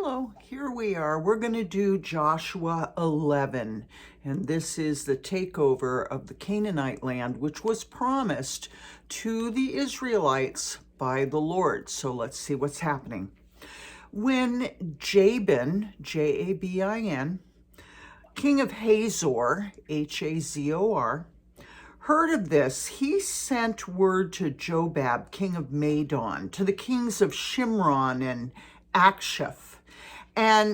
Hello, here we are. We're going to do Joshua 11, and this is the takeover of the Canaanite land, which was promised to the Israelites by the Lord. So let's see what's happening. When Jabin, Jabin, king of Hazor, Hazor, heard of this, he sent word to Jobab, king of Madon, to the kings of Shimron and Akshaph, and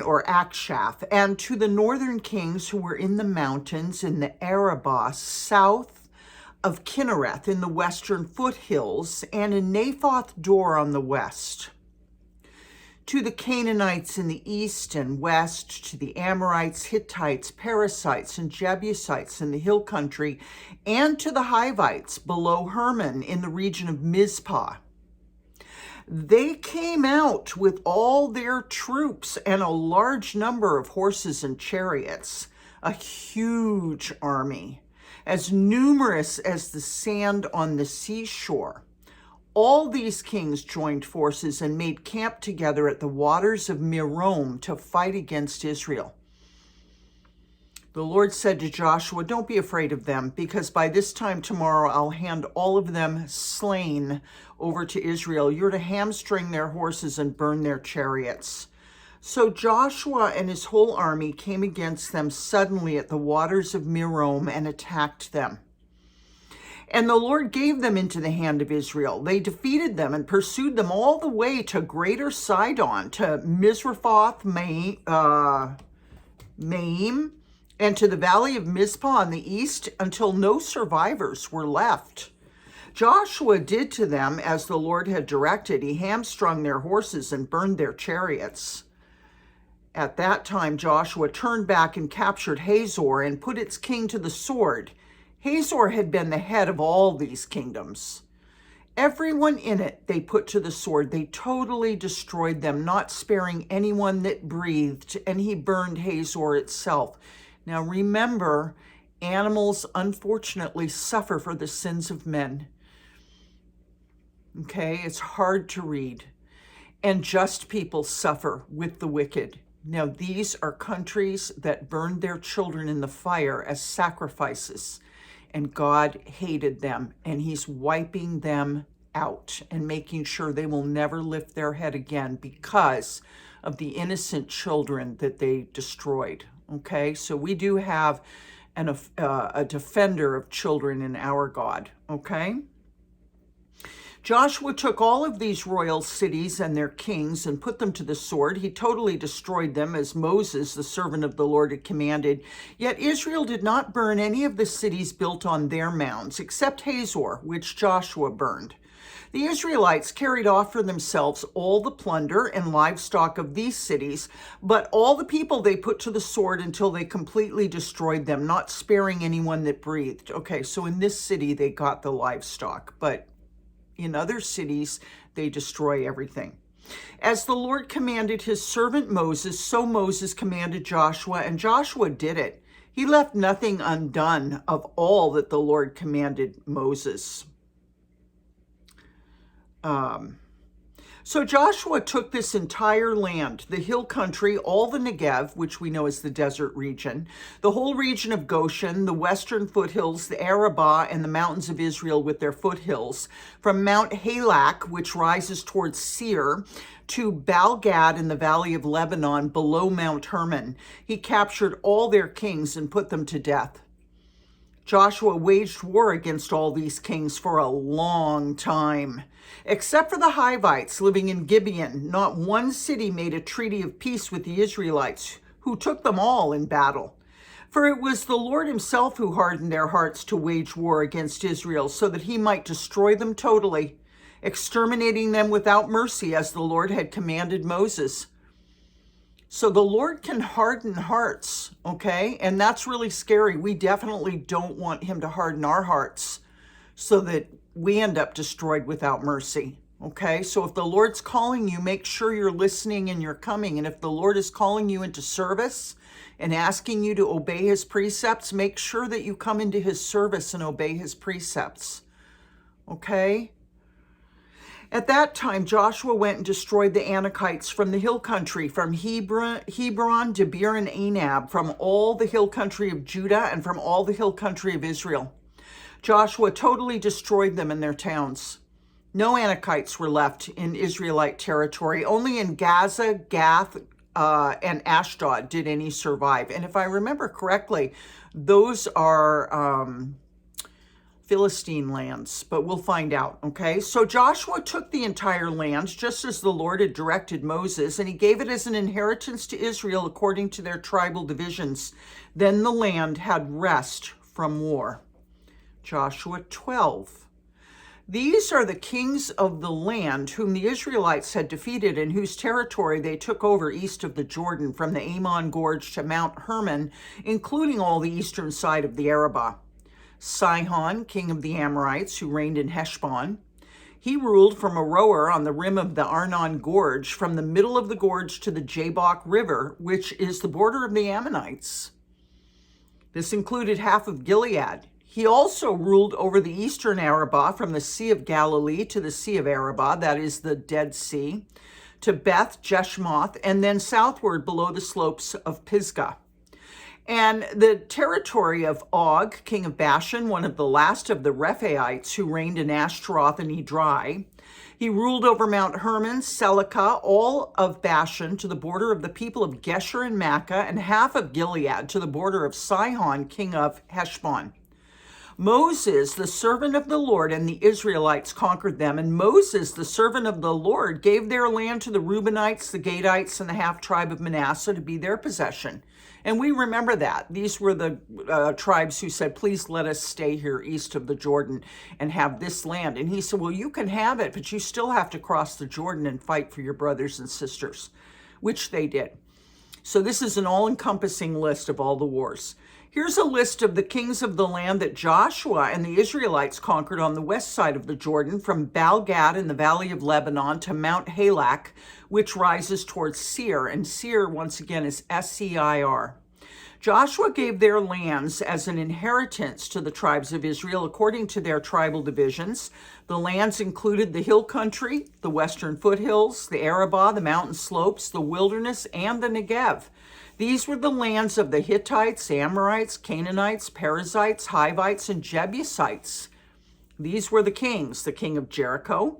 to the northern kings who were in the mountains in the Arabah, south of Kinnereth in the western foothills, and in Naphoth Dor on the west. To the Canaanites in the east and west, to the Amorites, Hittites, Perizzites, and Jebusites in the hill country, and to the Hivites below Hermon in the region of Mizpah. They came out with all their troops and a large number of horses and chariots, a huge army, as numerous as the sand on the seashore. All these kings joined forces and made camp together at the waters of Merom to fight against Israel. The Lord said to Joshua, "Don't be afraid of them, because by this time tomorrow I'll hand all of them slain over to Israel. You're to hamstring their horses and burn their chariots." So Joshua and his whole army came against them suddenly at the waters of Merom and attacked them. And the Lord gave them into the hand of Israel. They defeated them and pursued them all the way to Greater Sidon, to Misrephoth Maim, and to the valley of Mizpah on the east, until no survivors were left. Joshua did to them as the Lord had directed. He hamstrung their horses and burned their chariots. At that time, Joshua turned back and captured Hazor and put its king to the sword. Hazor had been the head of all these kingdoms. Everyone in it they put to the sword. They totally destroyed them, not sparing anyone that breathed, and he burned Hazor itself. Now remember, animals unfortunately suffer for the sins of men. Okay, it's hard to read. And just people suffer with the wicked. Now these are countries that burned their children in the fire as sacrifices. And God hated them, and he's wiping them out and making sure they will never lift their head again because of the innocent children that they destroyed. Okay, so we do have a defender of children in our God. Okay. Joshua took all of these royal cities and their kings and put them to the sword. He totally destroyed them as Moses, the servant of the Lord, had commanded. Yet Israel did not burn any of the cities built on their mounds, except Hazor, which Joshua burned. The Israelites carried off for themselves all the plunder and livestock of these cities, but all the people they put to the sword until they completely destroyed them, not sparing anyone that breathed. Okay, so in this city they got the livestock, but in other cities, they destroy everything. As the Lord commanded his servant Moses, so Moses commanded Joshua, and Joshua did it. He left nothing undone of all that the Lord commanded Moses. So Joshua took this entire land, the hill country, all the Negev, which we know as the desert region, the whole region of Goshen, the western foothills, the Arabah, and the mountains of Israel with their foothills, from Mount Halak, which rises towards Seir, to Baal-Gad in the valley of Lebanon below Mount Hermon. He captured all their kings and put them to death. Joshua waged war against all these kings for a long time. Except for the Hivites living in Gibeon, not one city made a treaty of peace with the Israelites, who took them all in battle. For it was the Lord himself who hardened their hearts to wage war against Israel, so that he might destroy them totally, exterminating them without mercy, as the Lord had commanded Moses. So the Lord can harden hearts, okay? And that's really scary. We definitely don't want him to harden our hearts so that we end up destroyed without mercy, okay? So if the Lord's calling you, make sure you're listening and you're coming. And if the Lord is calling you into service and asking you to obey his precepts, make sure that you come into his service and obey his precepts, okay? At that time, Joshua went and destroyed the Anakites from the hill country, from Hebron, Debir, and Anab, from all the hill country of Judah and from all the hill country of Israel. Joshua totally destroyed them and their towns. No Anakites were left in Israelite territory. Only in Gaza, Gath, and Ashdod did any survive. And if I remember correctly, those are Philistine lands, but we'll find out, okay? So Joshua took the entire land, just as the Lord had directed Moses, and he gave it as an inheritance to Israel according to their tribal divisions. Then the land had rest from war. Joshua 12. These are the kings of the land whom the Israelites had defeated and whose territory they took over east of the Jordan, from the Amon Gorge to Mount Hermon, including all the eastern side of the Arabah. Sihon, king of the Amorites, who reigned in Heshbon. He ruled from Aroer on the rim of the Arnon Gorge, from the middle of the gorge to the Jabbok River, which is the border of the Ammonites. This included half of Gilead. He also ruled over the eastern Arabah, from the Sea of Galilee to the Sea of Arabah, that is the Dead Sea, to Beth Jeshmoth, and then southward below the slopes of Pisgah. And the territory of Og, king of Bashan, one of the last of the Rephaites who reigned in Ashtaroth and Edrei. He ruled over Mount Hermon, Selecah, all of Bashan to the border of the people of Gesher and Makkah, and half of Gilead to the border of Sihon, king of Heshbon. Moses, the servant of the Lord, and the Israelites conquered them. And Moses, the servant of the Lord, gave their land to the Reubenites, the Gadites, and the half-tribe of Manasseh to be their possession. And we remember that. These were the tribes who said, please let us stay here east of the Jordan and have this land. And he said, well, you can have it, but you still have to cross the Jordan and fight for your brothers and sisters, which they did. So this is an all-encompassing list of all the wars. Here's a list of the kings of the land that Joshua and the Israelites conquered on the west side of the Jordan, from Baal-Gad in the valley of Lebanon to Mount Halak, which rises towards Seir. And Seir, once again, is S-E-I-R. Joshua gave their lands as an inheritance to the tribes of Israel according to their tribal divisions. The lands included the hill country, the western foothills, the Arabah, the mountain slopes, the wilderness, and the Negev. These were the lands of the Hittites, Amorites, Canaanites, Perizzites, Hivites, and Jebusites. These were the kings: the king of Jericho,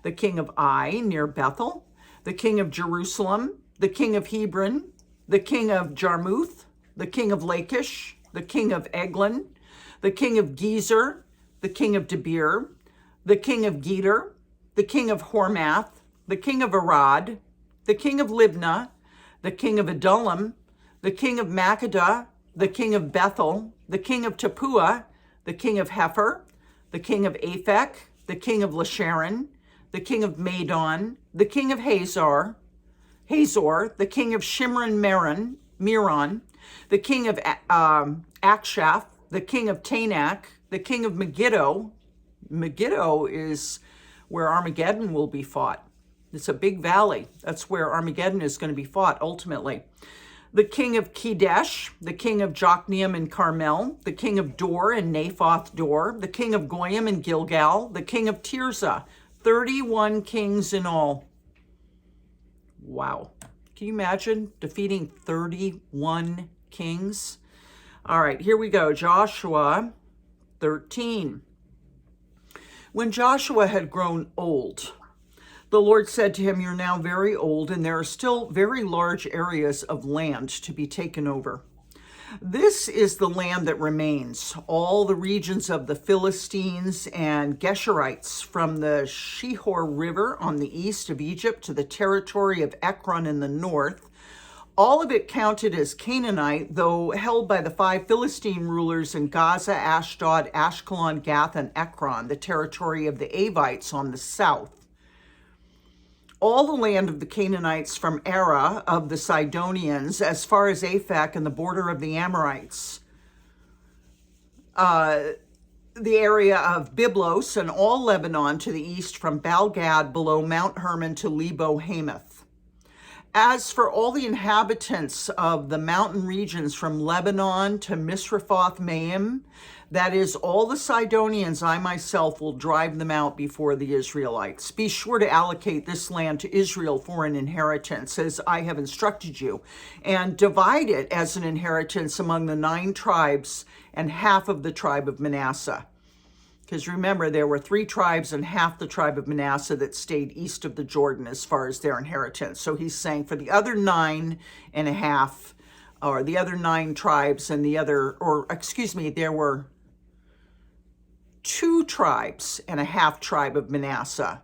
the king of Ai near Bethel, the king of Jerusalem, the king of Hebron, the king of Jarmuth, the king of Lachish, the king of Eglon, the king of Gezer, the king of Debir, the king of Geder, the king of Hormath, the king of Arad, the king of Libnah, the king of Adullam, the king of Makkedah, the king of Bethel, the king of Tappuah, the king of Hepher, the king of Aphek, the king of Lasharon, the king of Madon, the king of Hazor, the king of Meron, the king of Akshaph, the king of Tanak, the king of Megiddo. Megiddo is where Armageddon will be fought. It's a big valley. That's where Armageddon is going to be fought ultimately. The king of Kedesh, the king of Jokneam and Carmel, the king of Dor and Naphoth Dor, the king of Goyim and Gilgal, the king of Tirzah. 31 kings in all. Wow. Can you imagine defeating 31 kings? All right, here we go. Joshua 13. When Joshua had grown old, the Lord said to him, "You're now very old, and there are still very large areas of land to be taken over. This is the land that remains, all the regions of the Philistines and Geshurites, from the Shihor River on the east of Egypt to the territory of Ekron in the north. All of it counted as Canaanite, though held by the 5 Philistine rulers in Gaza, Ashdod, Ashkelon, Gath, and Ekron, the territory of the Avites on the south. All the land of the Canaanites from Arah of the Sidonians as far as Aphek and the border of the Amorites, the area of Byblos and all Lebanon to the east from Baal-Gad below Mount Hermon to Lebo-Hamath. As for all the inhabitants of the mountain regions from Lebanon to Misrephoth-Maim, That is, all the Sidonians, I myself will drive them out before the Israelites. Be sure to allocate this land to Israel for an inheritance, as I have instructed you, and divide it as an inheritance among the 9 tribes and half of the tribe of Manasseh. Because remember, there were 3 tribes and half the tribe of Manasseh that stayed east of the Jordan as far as their inheritance. So he's saying for the other 9 and a half, or the other 9 tribes and the other, or excuse me, there were 2 tribes and a half tribe of Manasseh,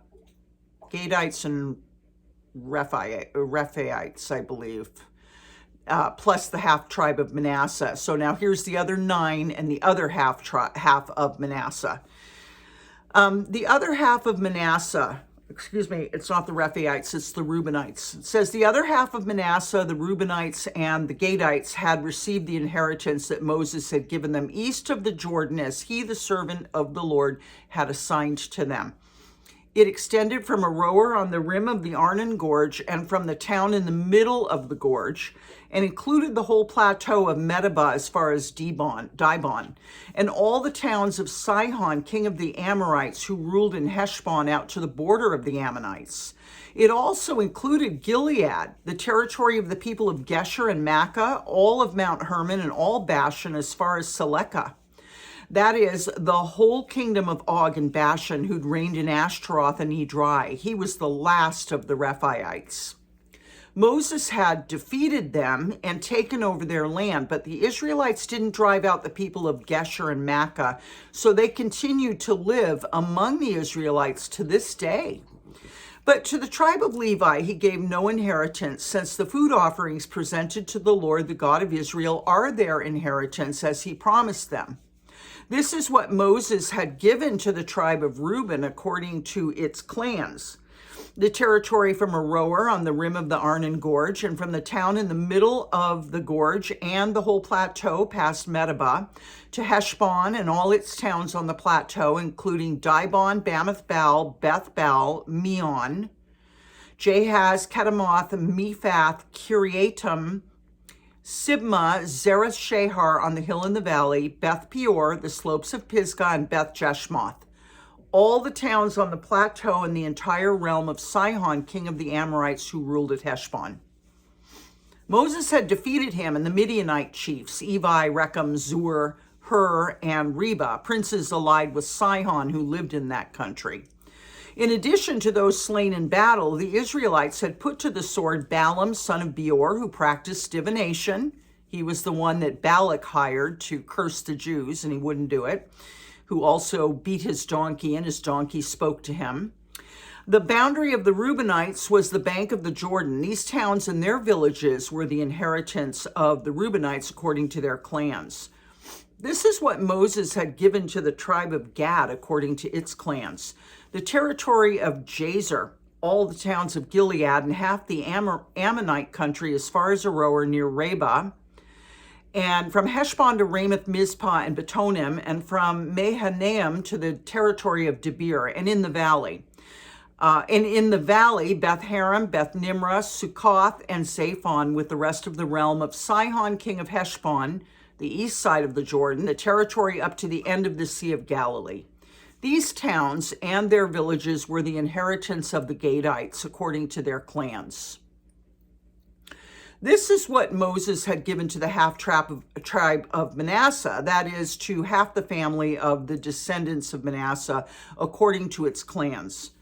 Gadites and Rephaites, I believe, plus the half tribe of Manasseh. So now here's the other 9 and the other half of Manasseh. The other half of Manasseh, excuse me, it's not the Rephaites, it's the Reubenites. It says the other half of Manasseh, the Reubenites and the Gadites had received the inheritance that Moses had given them east of the Jordan, as he, the servant of the Lord, had assigned to them. It extended from Aroer on the rim of the Arnon Gorge and from the town in the middle of the gorge, and included the whole plateau of Medeba as far as Dibon, and all the towns of Sihon, king of the Amorites, who ruled in Heshbon out to the border of the Ammonites. It also included Gilead, the territory of the people of Geshur and Makkah, all of Mount Hermon, and all Bashan as far as Selekah. That is, the whole kingdom of Og and Bashan, who'd reigned in Ashtaroth and Edrei. He was the last of the Rephaites. Moses had defeated them and taken over their land, but the Israelites didn't drive out the people of Geshur and Makkah, so they continued to live among the Israelites to this day. But to the tribe of Levi he gave no inheritance, since the food offerings presented to the Lord, the God of Israel, are their inheritance, as he promised them. This is what Moses had given to the tribe of Reuben according to its clans. The territory from Aroer on the rim of the Arnon Gorge, and from the town in the middle of the gorge and the whole plateau past Medeba, to Heshbon and all its towns on the plateau, including Dibon, Bamoth-baal, Beth-baal, Meon, Jahaz, Kedemoth, Mephath, Kiriatam, Sibma, Zereth-Shahar on the hill in the valley, Beth Peor, the slopes of Pisgah, and Beth Jeshmoth. All the towns on the plateau and the entire realm of Sihon, king of the Amorites, who ruled at Heshbon. Moses had defeated him and the Midianite chiefs, Evi, Rechem, Zur, Hur, and Reba, princes allied with Sihon who lived in that country. In addition to those slain in battle, the Israelites had put to the sword Balaam, son of Beor, who practiced divination. He was the one that Balak hired to curse the Jews, and he wouldn't do it, who also beat his donkey, and his donkey spoke to him. The boundary of the Reubenites was the bank of the Jordan. These towns and their villages were the inheritance of the Reubenites according to their clans. This is what Moses had given to the tribe of Gad according to its clans. The territory of Jazer, all the towns of Gilead, and half the Ammonite country as far as Aroer near Reba, and from Heshbon to Ramoth, Mizpah, and Betonim, and from Mahanaim to the territory of Debir, and in the valley. And in the valley, Beth Haram, Beth Nimrah, Succoth, and Zaphon, with the rest of the realm of Sihon, king of Heshbon, the east side of the Jordan, the territory up to the end of the Sea of Galilee. These towns and their villages were the inheritance of the Gadites according to their clans. This is what Moses had given to the half-tribe of Manasseh, that is, to half the family of the descendants of Manasseh according to its clans.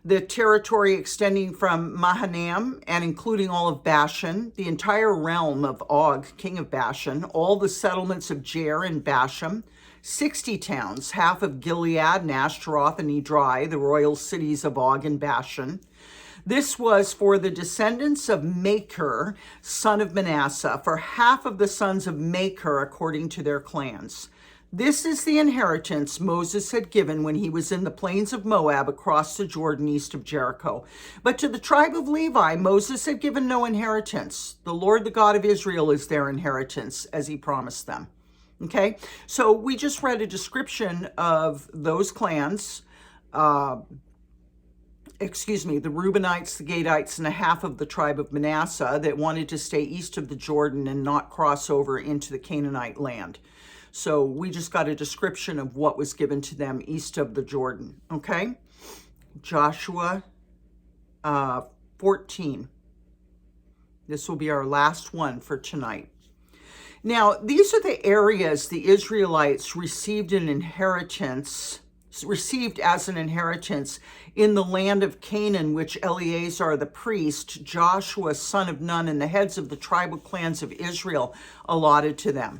The territory extending from Mahanaim and including all of Bashan, the entire realm of Og, king of Bashan, all the settlements of Jair and Bashan, 60 towns, half of Gilead and Ashtaroth and Edrei, the royal cities of Og and Bashan. This was for the descendants of Machir, son of Manasseh, for half of the sons of Machir according to their clans. This is the inheritance Moses had given when he was in the plains of Moab across the Jordan east of Jericho. But to the tribe of Levi, Moses had given no inheritance. The Lord, the God of Israel, is their inheritance, as he promised them. Okay, so we just read a description of those clans, the Reubenites, the Gadites, and a half of the tribe of Manasseh that wanted to stay east of the Jordan and not cross over into the Canaanite land. So we just got a description of what was given to them east of the Jordan, okay? Joshua 14. This will be our last one for tonight. Now, these are the areas the Israelites received as an inheritance in the land of Canaan, which Eleazar the priest, Joshua son of Nun, and the heads of the tribal clans of Israel allotted to them.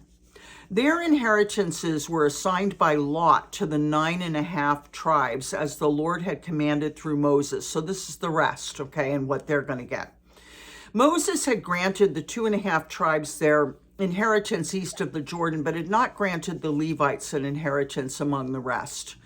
Their inheritances were assigned by lot to the 9.5 tribes, as the Lord had commanded through Moses. So this is the rest, okay, and what they're going to get. Moses had granted the 2.5 tribes their inheritance east of the Jordan, but had not granted the Levites an inheritance among the rest.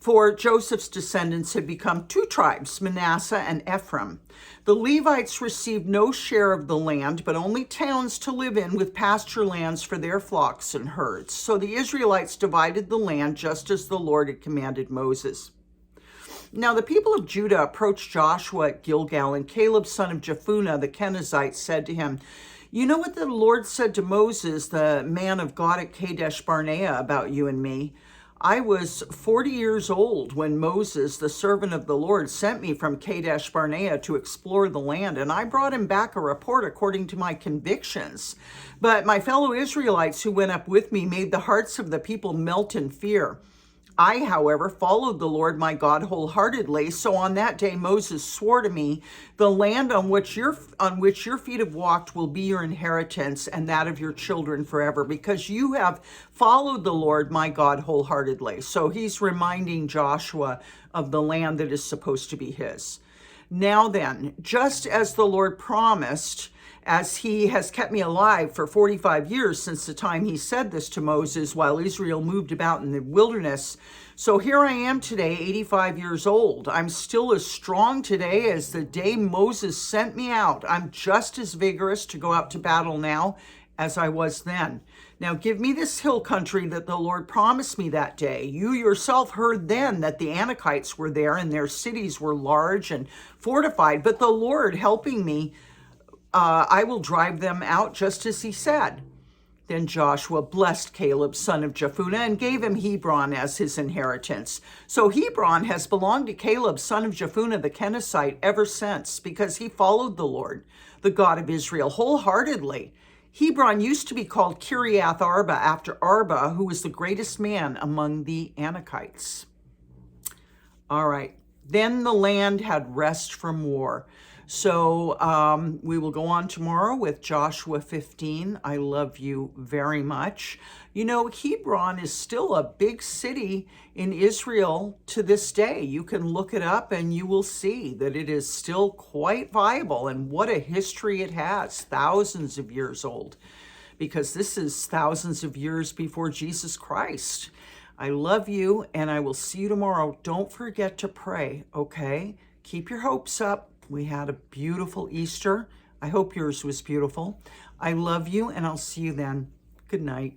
For Joseph's descendants had become 2 tribes, Manasseh and Ephraim. The Levites received no share of the land, but only towns to live in with pasture lands for their flocks and herds. So the Israelites divided the land just as the Lord had commanded Moses. Now the people of Judah approached Joshua at Gilgal, and Caleb, son of Jephunneh, the Kenizzite, said to him, "You know what the Lord said to Moses, the man of God at Kadesh Barnea, about you and me? I was 40 years old when Moses, the servant of the Lord, sent me from Kadesh Barnea to explore the land, and I brought him back a report according to my convictions. But my fellow Israelites who went up with me made the hearts of the people melt in fear. I, however, followed the Lord my God wholeheartedly. So on that day Moses swore to me, the land on which your feet have walked will be your inheritance, and that of your children forever, because you have followed the Lord my God wholeheartedly." So he's reminding Joshua of the land that is supposed to be his. "Now then, just as the Lord promised, as he has kept me alive for 45 years since the time he said this to Moses while Israel moved about in the wilderness, so here I am today, 85 years old. I'm still as strong today as the day Moses sent me out. I'm just as vigorous to go out to battle now as I was then. Now give me this hill country that the Lord promised me that day. You yourself heard then that the Anakites were there and their cities were large and fortified, but the Lord helping me, I will drive them out just as he said." Then Joshua blessed Caleb, son of Jephunneh, and gave him Hebron as his inheritance. So Hebron has belonged to Caleb, son of Jephunneh the Kenizzite, ever since, because he followed the Lord, the God of Israel, wholeheartedly. Hebron used to be called Kiriath Arba, after Arba, who was the greatest man among the Anakites. All right. Then the land had rest from war. So we will go on tomorrow with Joshua 15. I love you very much. You know, Hebron is still a big city in Israel to this day. You can look it up and you will see that it is still quite viable, and what a history it has, thousands of years old, because this is thousands of years before Jesus Christ. I love you, and I will see you tomorrow. Don't forget to pray, okay? Keep your hopes up. We had a beautiful Easter. I hope yours was beautiful. I love you, and I'll see you then. Good night.